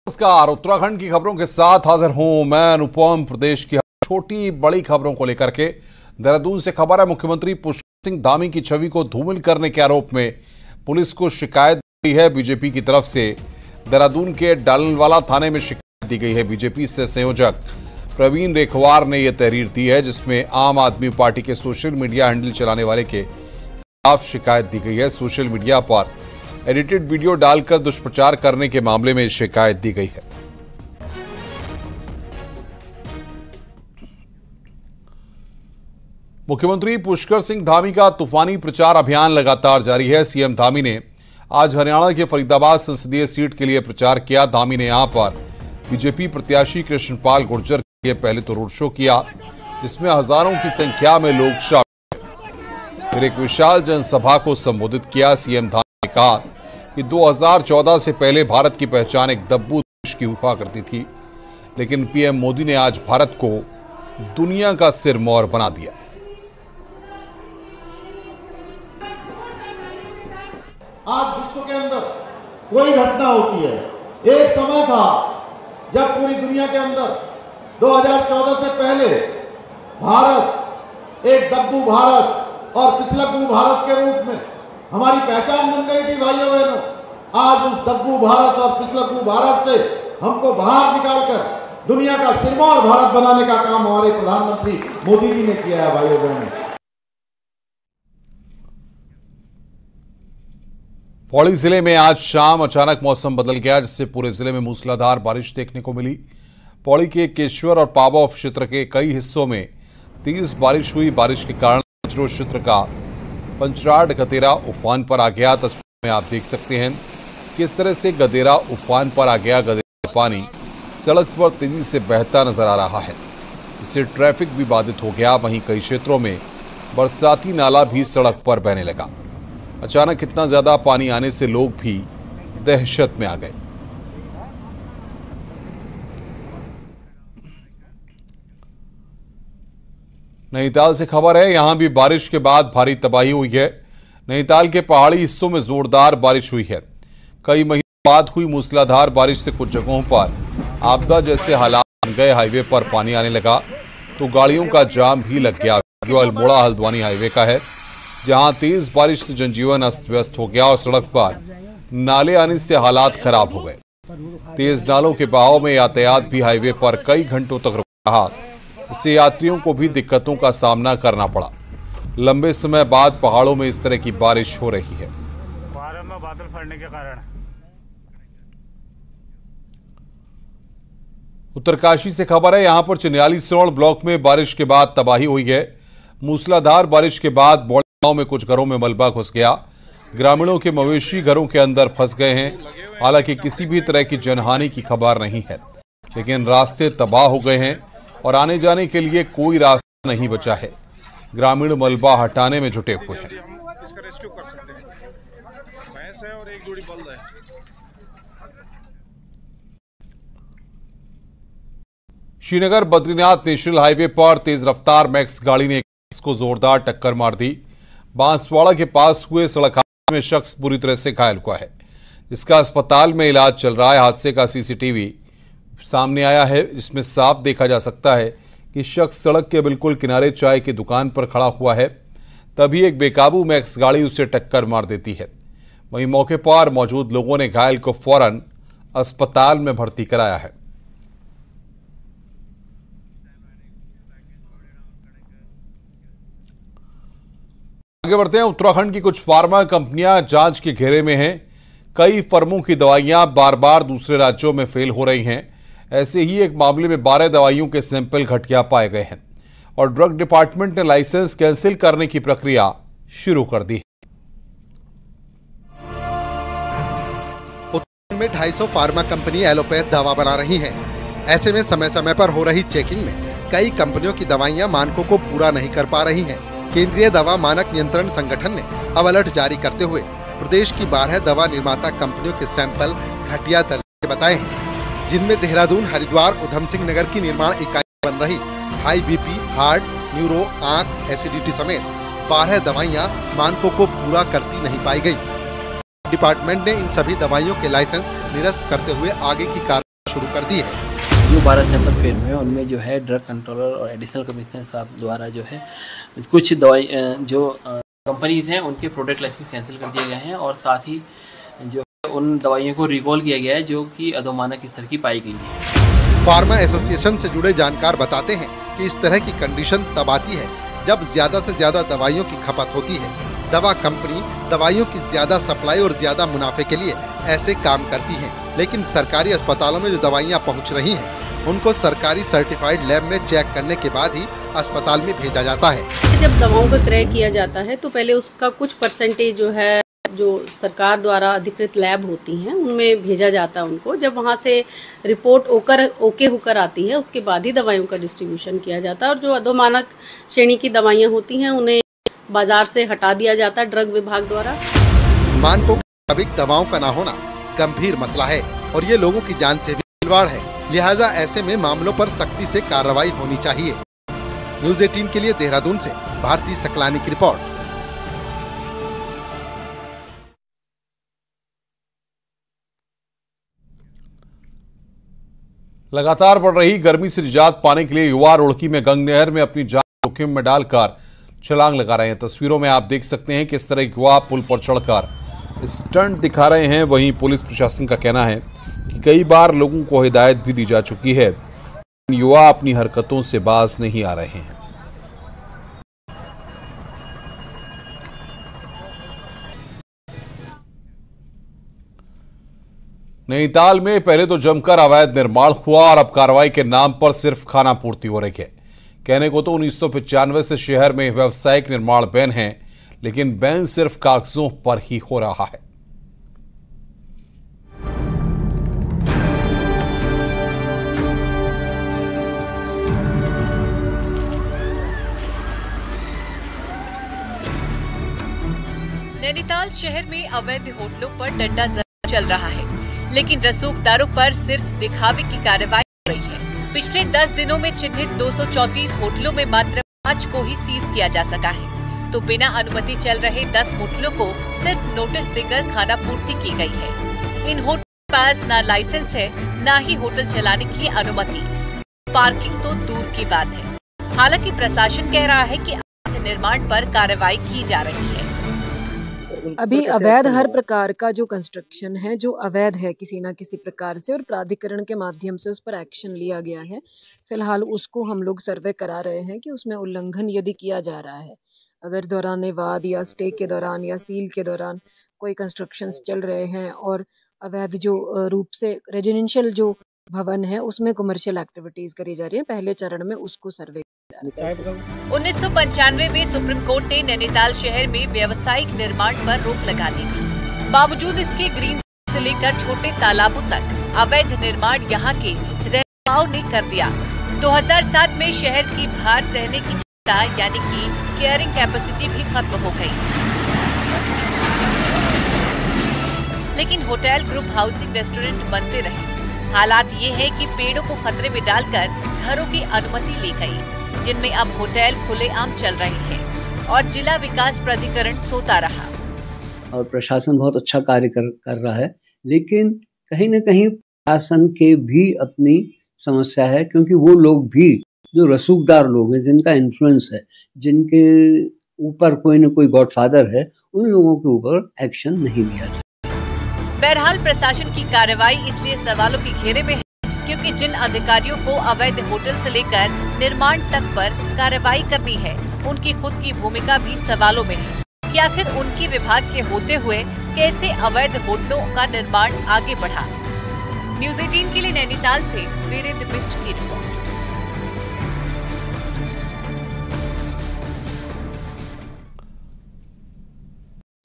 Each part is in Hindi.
नमस्कार, उत्तराखंड की खबरों के साथ हाजिर हूं मैं अनुपम। प्रदेश की छोटी बड़ी खबरों को लेकर के देहरादून से खबर है। मुख्यमंत्री पुष्कर सिंह धामी की छवि को धूमिल करने के आरोप में पुलिस को शिकायत दी है बीजेपी की तरफ से। देहरादून के डालनवाला थाने में शिकायत दी गई है। बीजेपी से संयोजक प्रवीण रेखवार ने यह तहरीर दी है, जिसमें आम आदमी पार्टी के सोशल मीडिया हैंडल चलाने वाले के खिलाफ शिकायत दी गई है। सोशल मीडिया पर एडिटेड वीडियो डालकर दुष्प्रचार करने के मामले में शिकायत दी गई है। मुख्यमंत्री पुष्कर सिंह धामी का तूफानी प्रचार अभियान लगातार जारी है। सीएम धामी ने आज हरियाणा के फरीदाबाद संसदीय सीट के लिए प्रचार किया। धामी ने यहां पर बीजेपी प्रत्याशी कृष्णपाल गुर्जर के लिए पहले तो रोड शो किया, जिसमें हजारों की संख्या में लोग शामिल हुए। फिर एक विशाल जनसभा को संबोधित किया। सीएम धामी ने कहा कि 2014 से पहले भारत की पहचान एक दब्बू देश की हुआ करती थी, लेकिन पीएम मोदी ने आज भारत को दुनिया का सिरमौर बना दिया। आज विश्व के अंदर कोई घटना होती है, एक समय था जब पूरी दुनिया के अंदर 2014 से पहले भारत एक दब्बू भारत और पिछलकू भारत के रूप में हमारी पहचान बन गई थी। भाइयों बहनों, आज उस दब्बू भारत और पिछलकू भारत से हमको बाहर निकालकर दुनिया का सिरमौर भारत बनाने का काम हमारे प्रधानमंत्री मोदी जी ने किया है। भाइयों बहनों, पौड़ी जिले में आज शाम अचानक मौसम बदल गया, जिससे पूरे जिले में मूसलाधार बारिश देखने को मिली। पौड़ी के केशवर और पाबौ क्षेत्र के कई हिस्सों में तेज बारिश हुई। बारिश के कारण कचरो क्षेत्र का पंचराड गदेरा उफान पर आ गया। तस्वीर में आप देख सकते हैं किस तरह से गदेरा उफान पर आ गया। गदेरा पानी सड़क पर तेजी से बहता नजर आ रहा है, इससे ट्रैफिक भी बाधित हो गया। वहीं कई क्षेत्रों में बरसाती नाला भी सड़क पर बहने लगा। अचानक इतना ज्यादा पानी आने से लोग भी दहशत में आ गए। नैनीताल से खबर है, यहां भी बारिश के बाद भारी तबाही हुई है। नैनीताल के पहाड़ी हिस्सों में जोरदार बारिश हुई है। कई महीनों बाद हुई मूसलाधार बारिश से कुछ जगहों पर आपदा जैसे हालात बन गए। हाईवे पर पानी आने लगा तो गाड़ियों का जाम भी लग गया। जो अल्मोड़ा हल्द्वानी हाईवे का है, जहां तेज बारिश से जनजीवन अस्त व्यस्त हो गया और सड़क पर नाले आने से हालात खराब हो गए। तेज नालों के बहाव में यातायात भी हाईवे पर कई घंटों तक रुका रहा, इससे यात्रियों को भी दिक्कतों का सामना करना पड़ा। लंबे समय बाद पहाड़ों में इस तरह की बारिश हो रही है। में बादल फटने के कारण उत्तरकाशी से खबर है, यहां पर चिन्याली सिरोड़ ब्लॉक में बारिश के बाद तबाही हुई है। मूसलाधार बारिश के बाद बौड़ी गांव में कुछ घरों में मलबा घुस गया। ग्रामीणों के मवेशी घरों के अंदर फंस गए हैं। हालांकि किसी भी तरह की जनहानि की खबर नहीं है, लेकिन रास्ते तबाह हो गए हैं और आने जाने के लिए कोई रास्ता नहीं बचा है। ग्रामीण मलबा हटाने में जुटे हुए हैं। इसका रेस्क्यू कर सकते हैं। भैंस है और एक जोड़ी बल्द है। श्रीनगर बद्रीनाथ नेशनल हाईवे पर तेज रफ्तार मैक्स गाड़ी ने इसको जोरदार टक्कर मार दी। बांसवाड़ा के पास हुए सड़क हादसे में शख्स बुरी तरह से घायल हुआ है, जिसका अस्पताल में इलाज चल रहा है। हादसे का सीसीटीवी सामने आया है, जिसमें साफ देखा जा सकता है कि शख्स सड़क के बिल्कुल किनारे चाय की दुकान पर खड़ा हुआ है। तभी एक बेकाबू मैक्स गाड़ी उसे टक्कर मार देती है। वहीं मौके पर मौजूद लोगों ने घायल को फौरन अस्पताल में भर्ती कराया है। आगे बढ़ते हैं। उत्तराखंड की कुछ फार्मा कंपनियां जांच के घेरे में हैं। कई फर्मों की दवाइयां बार बार दूसरे राज्यों में फेल हो रही हैं। ऐसे ही एक मामले में 12 दवाइयों के सैंपल घटिया पाए गए हैं और ड्रग डिपार्टमेंट ने लाइसेंस कैंसिल करने की प्रक्रिया शुरू कर दी है। उत्तराखंड में 250 फार्मा कंपनी एलोपैथ दवा बना रही हैं। ऐसे में समय समय पर हो रही चेकिंग में कई कंपनियों की दवाइयां मानकों को पूरा नहीं कर पा रही हैं। केंद्रीय दवा मानक नियंत्रण संगठन ने अब अलर्ट जारी करते हुए प्रदेश की 12 दवा निर्माता कंपनियों के सैंपल घटिया दर्जे बताए हैं, जिनमें देहरादून, हरिद्वार, उधम सिंह नगर की निर्माण इकाई बन रही हाई बीपी, हार्ट, न्यूरो, आंख, एसिडिटी समेत 12 दवाइयां मानकों को पूरा करती नहीं पाई गई। डिपार्टमेंट ने इन सभी दवाइयों के लाइसेंस निरस्त करते हुए आगे की कार्रवाई शुरू कर दी है। जो 12 सैंपल फेल हुए उनमें जो है ड्रग कंट्रोलर और एडिशनल कमिश्नर साहब द्वारा जो है कुछ दवाई जो कंपनीज हैं उनके प्रोडक्ट लाइसेंस कैंसिल कर दिए गए हैं और साथ ही जो उन दवाइयों को रिकॉल किया गया है जो कि अधोमानक स्तर की पाई गई है। फार्मा एसोसिएशन से जुड़े जानकार बताते हैं कि इस तरह की कंडीशन तब आती है जब ज्यादा से ज्यादा दवाइयों की खपत होती है। दवा कंपनी दवाइयों की ज्यादा सप्लाई और ज्यादा मुनाफे के लिए ऐसे काम करती हैं, लेकिन सरकारी अस्पतालों में जो दवाइयां पहुंच रही हैं, उनको सरकारी सर्टिफाइड लैब में चेक करने के बाद ही अस्पताल में भेजा जाता है। जब दवाओं का क्रय किया जाता है तो पहले उसका कुछ परसेंटेज जो है जो सरकार द्वारा अधिकृत लैब होती हैं उनमें भेजा जाता है उनको। जब वहाँ से रिपोर्ट ओके होकर आती है उसके बाद ही दवाइयों का डिस्ट्रीब्यूशन किया जाता है और जो अधोमानक श्रेणी की दवाइयाँ होती हैं उन्हें बाजार से हटा दिया जाता है ड्रग विभाग द्वारा। मानकों के मुताबिक दवाओं का न होना गंभीर मसला है और ये लोगों की जान से भी खिलवाड़ है, लिहाजा ऐसे में मामलों पर सख्ती से कार्रवाई होनी चाहिए। न्यूज़ 18 के लिए देहरादून से भारती सकलानी की रिपोर्ट। लगातार बढ़ रही गर्मी से निजात पाने के लिए युवा रुड़की में गंग नहर में अपनी जान जोखिम में डालकर छलांग लगा रहे हैं। तस्वीरों में आप देख सकते हैं किस तरह युवा पुल पर चढ़कर स्टंट दिखा रहे हैं। वहीं पुलिस प्रशासन का कहना है कि कई बार लोगों को हिदायत भी दी जा चुकी है, युवा अपनी हरकतों से बाज नहीं आ रहे हैं। नैनीताल में पहले तो जमकर अवैध निर्माण हुआ और अब कार्रवाई के नाम पर सिर्फ खाना पूर्ति हो रही है। कहने को तो 1995 से शहर में व्यावसायिक निर्माण बैन है, लेकिन बैन सिर्फ कागजों पर ही हो रहा है। नैनीताल शहर में अवैध होटलों पर डंडा चल रहा है, लेकिन रसूखदारों पर सिर्फ दिखावे की कार्रवाई हो रही है। पिछले 10 दिनों में चिन्हित 234 होटलों में मात्र 5 को ही सीज किया जा सका है, तो बिना अनुमति चल रहे 10 होटलों को सिर्फ नोटिस देकर खाना पूर्ति की गई है। इन होटलों के पास न लाइसेंस है, न ही होटल चलाने की अनुमति, पार्किंग तो दूर की बात है। हालांकि प्रशासन कह रहा है कि अवैध निर्माण पर कार्रवाई की जा रही है। अभी अवैध हर प्रकार का जो कंस्ट्रक्शन है जो अवैध है किसी ना किसी प्रकार से और प्राधिकरण के माध्यम से उस पर एक्शन लिया गया है। फिलहाल उसको हम लोग सर्वे करा रहे हैं कि उसमें उल्लंघन यदि किया जा रहा है, अगर दौरान वाद या स्टे के दौरान या सील के दौरान कोई कंस्ट्रक्शंस चल रहे हैं और अवैध जो रूप से रेजिडेंशियल जो भवन है उसमें कमर्शियल एक्टिविटीज करी जा रही है, पहले चरण में उसको सर्वे 1995 में सुप्रीम कोर्ट ने नैनीताल शहर में व्यावसायिक निर्माण पर रोक लगा दी थी। बावजूद इसके ग्रीन से लेकर छोटे तालाबों तक अवैध निर्माण यहां के रहवासियों ने कर दिया। 2007 में शहर की भार सहने की क्षमता यानी कि केयरिंग कैपेसिटी भी खत्म हो गई, लेकिन होटल, ग्रुप हाउसिंग, रेस्टोरेंट बनते रहे। हालात ये है कि पेड़ों को खतरे में डालकर घरों की अनुमति ली गई, जिनमें अब होटल खुलेआम चल रहे हैं और जिला विकास प्राधिकरण सोता रहा। और प्रशासन बहुत अच्छा कार्य कर रहा है, लेकिन कहीं न कहीं प्रशासन के भी अपनी समस्या है, क्योंकि वो लोग भी जो रसूखदार लोग हैं, जिनका इन्फ्लुएंस है, जिनके ऊपर कोई न कोई गॉडफादर है, उन लोगों के ऊपर एक्शन नहीं लिया जाता। बहरहाल प्रशासन की कार्रवाई इसलिए सवालों के घेरे में है क्योंकि जिन अधिकारियों को अवैध होटल से लेकर निर्माण तक पर कार्रवाई करनी है, उनकी खुद की भूमिका भी सवालों में है कि आखिर उनकी विभाग के होते हुए कैसे अवैध होटलों का निर्माण आगे बढ़ा। न्यूज़ 18 के लिए नैनीताल से वीरेंद्र बिष्ट की रिपोर्ट।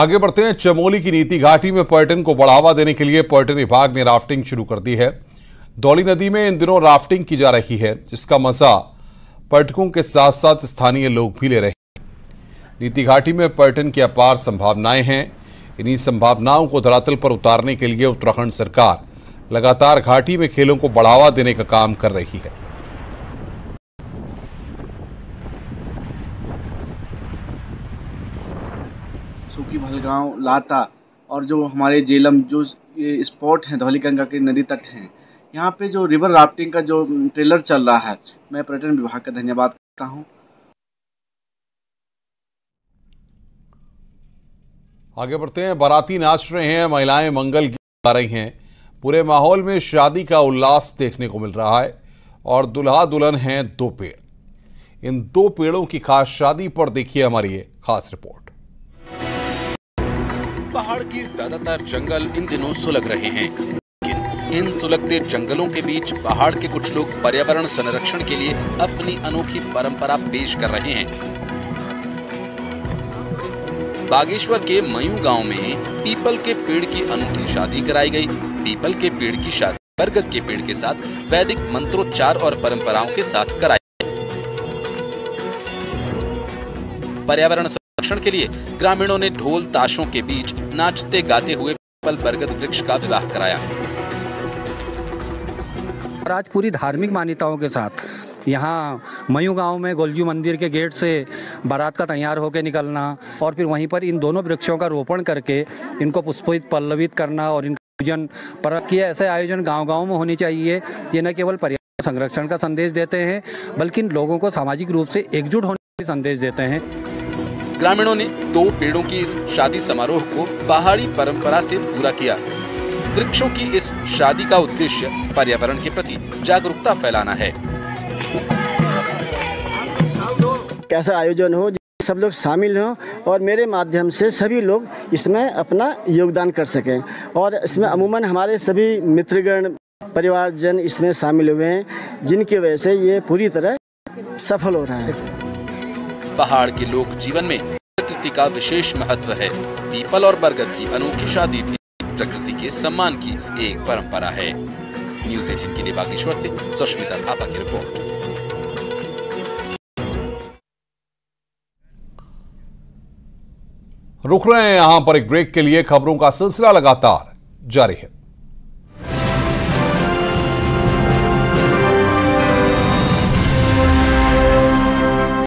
आगे बढ़ते हैं। चमोली की नीति घाटी में पर्यटन को बढ़ावा देने के लिए पर्यटन विभाग ने राफ्टिंग शुरू कर दी है। धौली नदी में इन दिनों राफ्टिंग की जा रही है, जिसका मजा पर्यटकों के साथ साथ स्थानीय लोग भी ले रहे हैं। नीति घाटी में पर्यटन की अपार संभावनाएं हैं। इन्हीं संभावनाओं को धरातल पर उतारने के लिए उत्तराखंड सरकार लगातार घाटी में खेलों को बढ़ावा देने का काम कर रही है। सूखी भलगांव, लाता और जो हमारे जेलम जो स्पॉट हैं, धौली गंगा के नदी तट हैं, यहाँ पे जो रिवर राफ्टिंग का जो ट्रेलर चल रहा है, मैं पर्यटन विभाग का धन्यवाद करता हूँ। आगे बढ़ते हैं। बाराती नाच रहे हैं, महिलाएं मंगल गीत गा रही हैं। पूरे माहौल में शादी का उल्लास देखने को मिल रहा है और दुल्हा दुल्हन हैं दो पेड़। इन दो पेड़ों की खास शादी पर देखिए हमारी ये खास रिपोर्ट। पहाड़ के ज्यादातर जंगल इन दिनों सुलग रहे हैं, लेकिन इन सुलगते जंगलों के बीच पहाड़ के कुछ लोग पर्यावरण संरक्षण के लिए अपनी अनोखी परंपरा पेश कर रहे हैं। बागेश्वर के मयूं गांव में पीपल के पेड़ की अनूठी शादी कराई गई। पीपल के पेड़ की शादी बरगद के पेड़ के साथ वैदिक मंत्रोच्चार और परंपराओं के साथ कराई। पर्यावरण संरक्षण के लिए ग्रामीणों ने ढोल ताशों के बीच नाचते गाते हुए पीपल बरगद वृक्ष का विवाह कराया। आज पूरी धार्मिक मान्यताओं के साथ यहाँ मयूं गांव में गोलजू मंदिर के गेट से बारात का तैयार होकर निकलना और फिर वहीं पर इन दोनों वृक्षों का रोपण करके इनको पुष्पित पल्लवित करना और इनका पूजन पर किए। ऐसे आयोजन गांव-गांव में होने चाहिए। ये न केवल पर्यावरण संरक्षण का संदेश देते हैं बल्कि लोगों को सामाजिक रूप से एकजुट होने का संदेश देते हैं। ग्रामीणों ने दो पेड़ों की इस शादी समारोह को पहाड़ी परंपरा से पूरा किया। वृक्षों की इस शादी का उद्देश्य पर्यावरण के प्रति जागरूकता फैलाना है। कैसा आयोजन हो, सब लोग शामिल हों और मेरे माध्यम से सभी लोग इसमें अपना योगदान कर सकें। और इसमें अमूमन हमारे सभी मित्रगण परिवारजन इसमें शामिल हुए हैं, जिनकी वजह से ये पूरी तरह सफल हो रहा है। पहाड़ के लोक जीवन में प्रकृति का विशेष महत्व है। पीपल और बरगद की अनोखी शादी भी प्रकृति के सम्मान की एक परंपरा है। न्यूज़ 18 के लिए बागेश्वर से सुष्मिता थापा की रिपोर्ट। रुक रहे हैं यहां पर एक ब्रेक के लिए। खबरों का सिलसिला लगातार जारी है।